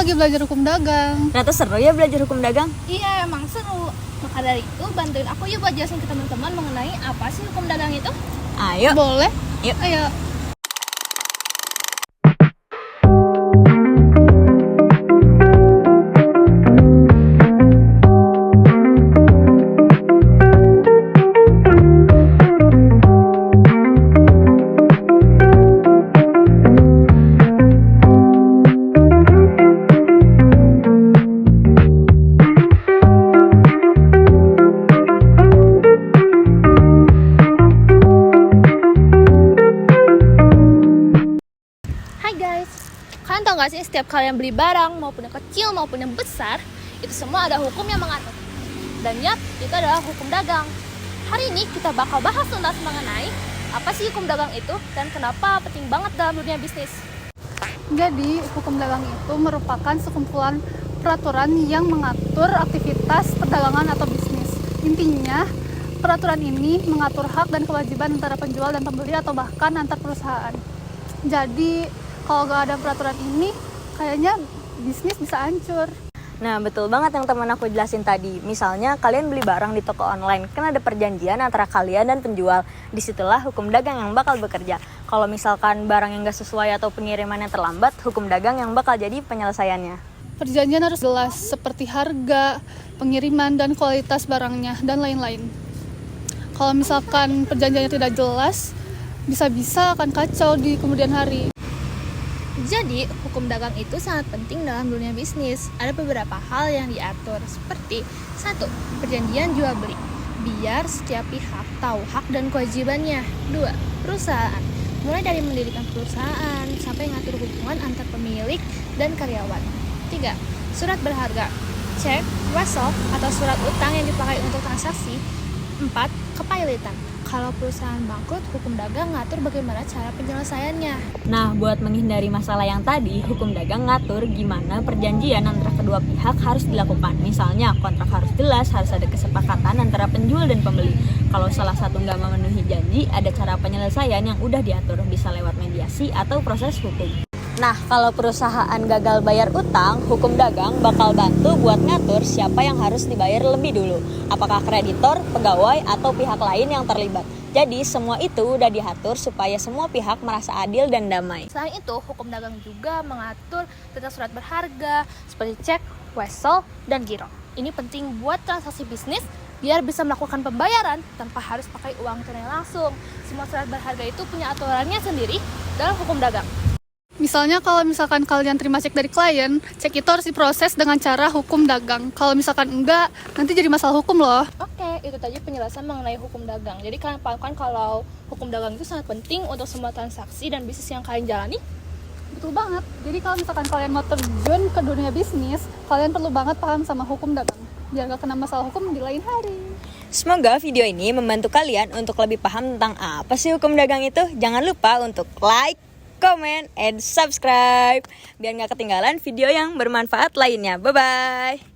lagi belajar hukum dagang. Ternyata seru ya belajar hukum dagang. Iya, emang seru. Maka dari itu bantuin aku yuk buat jelasin ke teman-teman mengenai apa sih hukum dagang itu. Ayo. Boleh? Yuk. Ayo. Kalian tau gak sih, setiap kalian beli barang, maupun yang kecil maupun yang besar, itu semua ada hukum yang mengatur. Dan yap, itu adalah hukum dagang. Hari ini kita bakal bahas tuntas mengenai apa sih hukum dagang itu dan kenapa penting banget dalam dunia bisnis. Jadi, hukum dagang itu merupakan sekumpulan peraturan yang mengatur aktivitas perdagangan atau bisnis. Intinya, peraturan ini mengatur hak dan kewajiban antara penjual dan pembeli atau bahkan antar perusahaan. Jadi, kalau gak ada peraturan ini, kayaknya bisnis bisa hancur. Nah, betul banget yang teman aku jelasin tadi. Misalnya kalian beli barang di toko online, kan ada perjanjian antara kalian dan penjual. Disitulah hukum dagang yang bakal bekerja. Kalau misalkan barang yang gak sesuai atau pengirimannya terlambat, hukum dagang yang bakal jadi penyelesaiannya. Perjanjian harus jelas, seperti harga, pengiriman, dan kualitas barangnya, dan lain-lain. Kalau misalkan perjanjiannya tidak jelas, bisa-bisa akan kacau di kemudian hari. Jadi, hukum dagang itu sangat penting dalam dunia bisnis. Ada beberapa hal yang diatur, seperti 1. Perjanjian jual beli, biar setiap pihak tahu hak dan kewajibannya. 2. Perusahaan, mulai dari mendirikan perusahaan sampai ngatur hubungan antar pemilik dan karyawan. 3. Surat berharga, cek, wesel, atau surat utang yang dipakai untuk transaksi. 4. Kepailitan, kalau perusahaan bangkrut, hukum dagang ngatur bagaimana cara penyelesaiannya. Nah, buat menghindari masalah yang tadi, hukum dagang ngatur gimana perjanjian antara kedua pihak harus dilakukan. Misalnya, kontrak harus jelas, harus ada kesepakatan antara penjual dan pembeli. Kalau salah satu nggak memenuhi janji, ada cara penyelesaian yang udah diatur, bisa lewat mediasi atau proses hukum. Nah, kalau perusahaan gagal bayar utang, hukum dagang bakal bantu buat ngatur siapa yang harus dibayar lebih dulu. Apakah kreditor, pegawai, atau pihak lain yang terlibat. Jadi, semua itu udah diatur supaya semua pihak merasa adil dan damai. Selain itu, hukum dagang juga mengatur tentang surat berharga, seperti cek, wesel, dan giro. Ini penting buat transaksi bisnis, biar bisa melakukan pembayaran tanpa harus pakai uang tunai langsung. Semua surat berharga itu punya aturannya sendiri dalam hukum dagang. Misalnya kalau misalkan kalian terima cek dari klien, cek itu harus diproses dengan cara hukum dagang. Kalau misalkan enggak, nanti jadi masalah hukum loh. Oke, itu tadi penjelasan mengenai hukum dagang. Jadi kalian pahamkan kalau hukum dagang itu sangat penting untuk semua transaksi dan bisnis yang kalian jalani? Betul banget. Jadi kalau misalkan kalian mau terjun ke dunia bisnis, kalian perlu banget paham sama hukum dagang, biar gak kena masalah hukum di lain hari. Semoga video ini membantu kalian untuk lebih paham tentang apa sih hukum dagang itu. Jangan lupa untuk like, comment, and subscribe biar gak ketinggalan video yang bermanfaat lainnya. Bye-bye.